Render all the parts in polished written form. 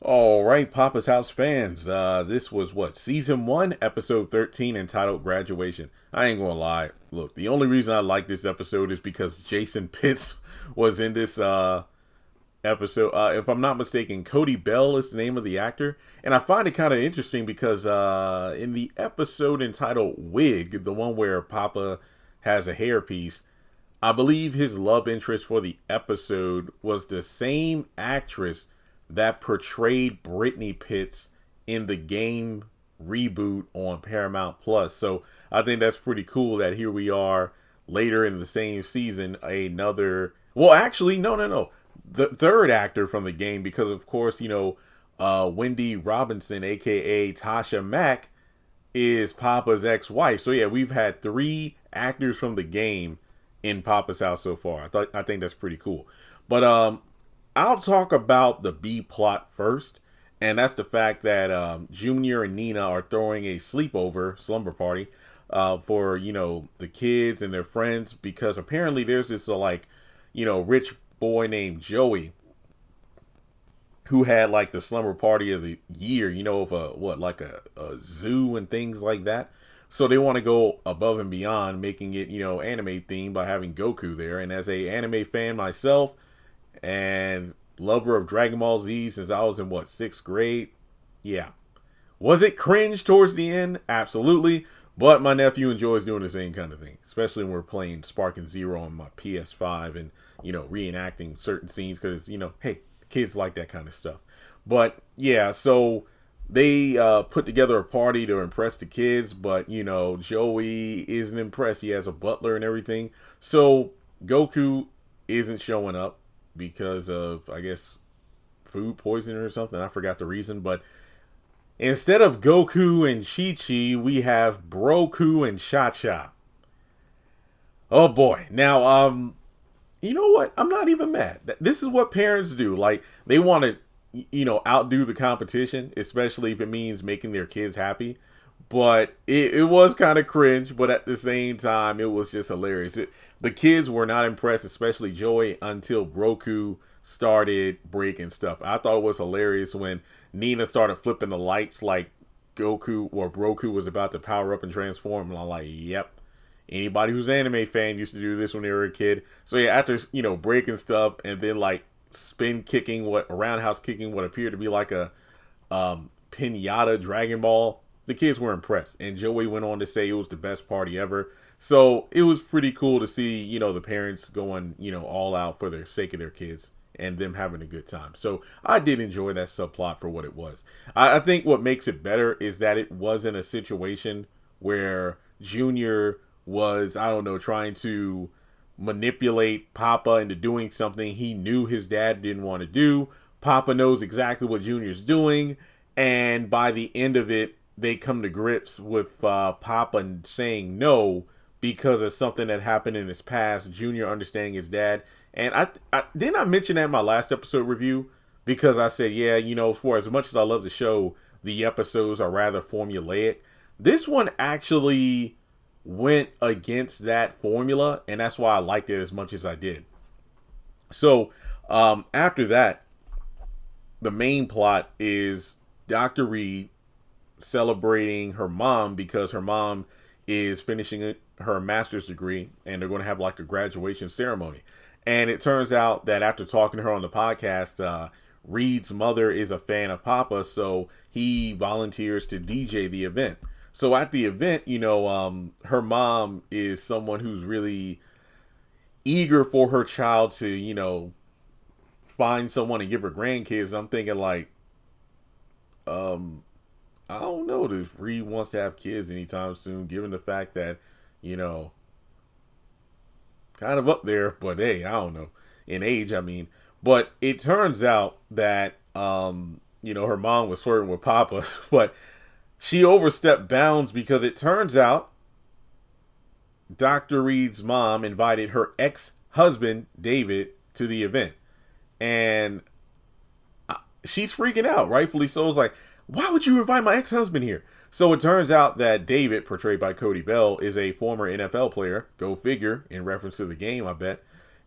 All right, Papa's House fans. This was what, season 1, episode 13, entitled Graduation. I ain't gonna lie. Look, the only reason I like this episode is because Jason Pitts was in this episode. If I'm not mistaken, Cody Bell is the name of the actor. And I find it kind of interesting because in the episode entitled Wig, the one where Papa has a hairpiece, I believe his love interest for the episode was the same actress that portrayed Brittany Pitts in the game reboot on Paramount Plus. So I think that's pretty cool that here we are later in the same season, another, well, actually, no. The third actor from the game, because of course, Wendy Robinson, aka Tasha Mack, is Papa's ex-wife. So yeah, we've had 3 actors from the game in Papa's house so far. I think that's pretty cool. But I'll talk about the B plot first, and that's the fact that Junior and Nina are throwing a slumber party, for the kids and their friends, because apparently there's this rich boy named Joey who had like the slumber party of the year, of a zoo and things like that. So they want to go above and beyond, making it anime themed by having Goku there. And as a anime fan myself, and lover of Dragon Ball Z since I was in 6th grade. Yeah. Was it cringe towards the end? Absolutely. But my nephew enjoys doing the same kind of thing, especially when we're playing Spark and Zero on my PS5 and, reenacting certain scenes because, hey, kids like that kind of stuff. But yeah, so they put together a party to impress the kids, but, Joey isn't impressed. He has a butler and everything. So Goku isn't showing up because of, I guess, food poisoning or something. I forgot the reason, but instead of Goku and Chi-Chi, we have Broku and Cha-Cha. Oh boy. Now, you know what? I'm not even mad. This is what parents do. Like, they want to, outdo the competition, especially if it means making their kids happy. But it was kind of cringe, but at the same time, it was just hilarious. The kids were not impressed, especially Joey, until Broku started breaking stuff. I thought it was hilarious when Nina started flipping the lights like Goku or Broku was about to power up and transform. And I'm like, yep. Anybody who's an anime fan used to do this when they were a kid. So yeah, after, breaking stuff and then like spin kicking, roundhouse kicking what appeared to be like a pinata Dragon Ball, the kids were impressed, and Joey went on to say it was the best party ever. So it was pretty cool to see, the parents going, all out for the sake of their kids and them having a good time. So I did enjoy that subplot for what it was. I think what makes it better is that it wasn't a situation where Junior was, I don't know, trying to manipulate Papa into doing something he knew his dad didn't want to do. Papa knows exactly what Junior's doing, and by the end of it, they come to grips with Papa saying no because of something that happened in his past, Junior understanding his dad. And I didn't I mention that in my last episode review, because I said, yeah, for as much as I love the show, the episodes are rather formulaic. This one actually went against that formula, and that's why I liked it as much as I did. So after that, the main plot is Dr. Reed celebrating her mom because her mom is finishing her master's degree and they're going to have like a graduation ceremony. And it turns out that after talking to her on the podcast, Reed's mother is a fan of Poppa, so he volunteers to DJ the event. So at the event, her mom is someone who's really eager for her child to, find someone and give her grandkids. I'm thinking like, I don't know if Reed wants to have kids anytime soon, given the fact that, kind of up there, but hey, I don't know, in age, I mean. But it turns out that, her mom was flirting with Papa, but she overstepped bounds because it turns out Dr. Reed's mom invited her ex-husband, David, to the event. And she's freaking out, rightfully so. It's like, why would you invite my ex-husband here? So it turns out that David, portrayed by Cody Bell, is a former NFL player. Go figure, in reference to the game, I bet.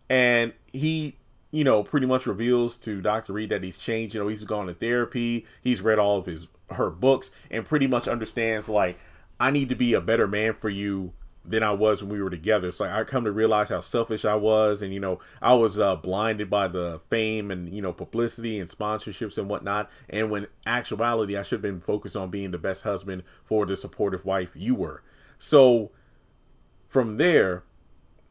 And he pretty much reveals to Dr. Reed that he's changed. He's gone to therapy. He's read all of her books and pretty much understands, like, I need to be a better man for you than I was when we were together. It's like I come to realize how selfish I was, and I was blinded by the fame and publicity and sponsorships and whatnot. And when actuality, I should have been focused on being the best husband for the supportive wife you were. So from there,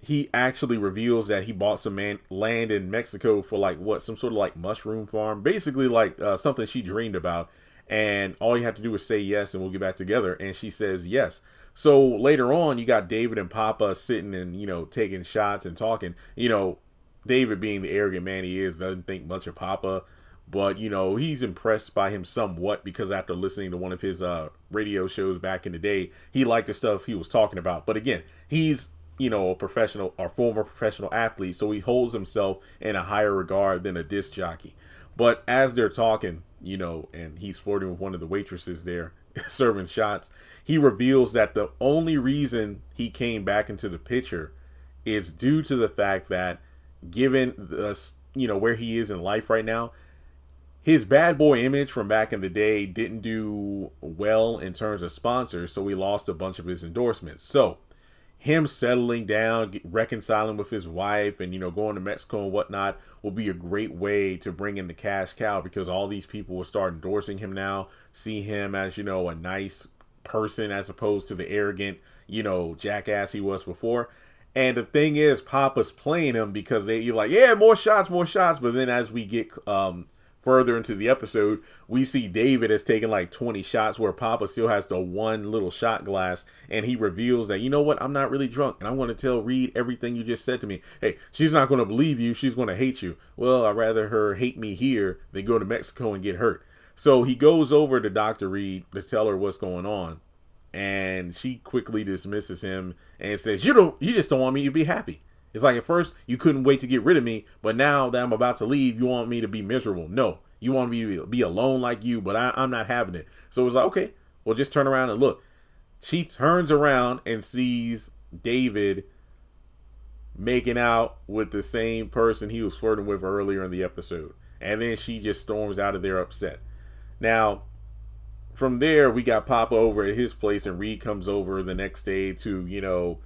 he actually reveals that he bought some land in Mexico for some sort of like mushroom farm, basically like something she dreamed about. And all you have to do is say yes and we'll get back together. And she says yes. So later on, you got David and Poppa sitting and, taking shots and talking. David, being the arrogant man he is, doesn't think much of Poppa. But, he's impressed by him somewhat because after listening to one of his radio shows back in the day, he liked the stuff he was talking about. But again, he's, a professional or former professional athlete. So he holds himself in a higher regard than a disc jockey. But as they're talking, and he's flirting with one of the waitresses there, serving shots, he reveals that the only reason he came back into the picture is due to the fact that, given the, where he is in life right now, his bad boy image from back in the day didn't do well in terms of sponsors, so he lost a bunch of his endorsements. So him settling down, reconciling with his wife, and going to Mexico and whatnot will be a great way to bring in the cash cow, because all these people will start endorsing him now, see him as a nice person as opposed to the arrogant jackass he was before. And the thing is, Poppa's playing him because you're like, yeah, more shots. But then as we get further into the episode, we see David has taken like 20 shots where Poppa still has the one little shot glass, and he reveals that, what, I'm not really drunk, and I'm going to tell Reed everything you just said to me. Hey, she's not going to believe you. She's going to hate you. Well, I'd rather her hate me here than go to Mexico and get hurt. So he goes over to Dr. Reed to tell her what's going on, and she quickly dismisses him and says, you just don't want me to be happy. It's like at first you couldn't wait to get rid of me, but now that I'm about to leave, you want me to be miserable. No, you want me to be alone like you, but I'm not having it. So it's like, okay, well, just turn around and look. She turns around and sees David making out with the same person he was flirting with earlier in the episode. And then she just storms out of there upset. Now, from there, we got Poppa over at his place, and Reed comes over the next day to,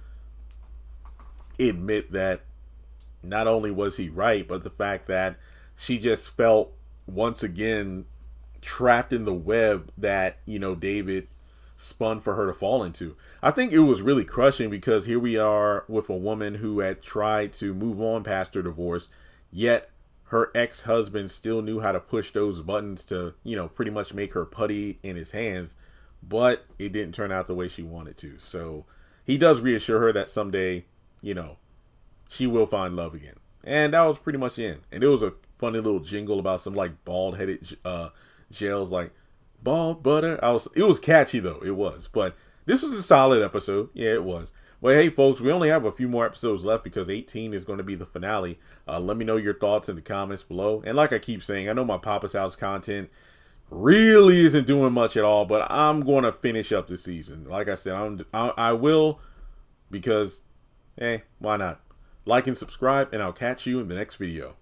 admit that not only was he right, but the fact that she just felt once again trapped in the web that David spun for her to fall into. I think it was really crushing, because here we are with a woman who had tried to move on past her divorce, yet her ex-husband still knew how to push those buttons to pretty much make her putty in his hands, but it didn't turn out the way she wanted to. So he does reassure her that someday she will find love again. And that was pretty much the end. And it was a funny little jingle about some like bald-headed gels, like bald butter. It was catchy though, it was. But this was a solid episode. Yeah, it was. But hey, folks, we only have a few more episodes left because 18 is going to be the finale. Let me know your thoughts in the comments below. And like I keep saying, I know my Poppa's House content really isn't doing much at all, but I'm going to finish up the season. Like I said, I will, because, hey, why not? Like and subscribe, and I'll catch you in the next video.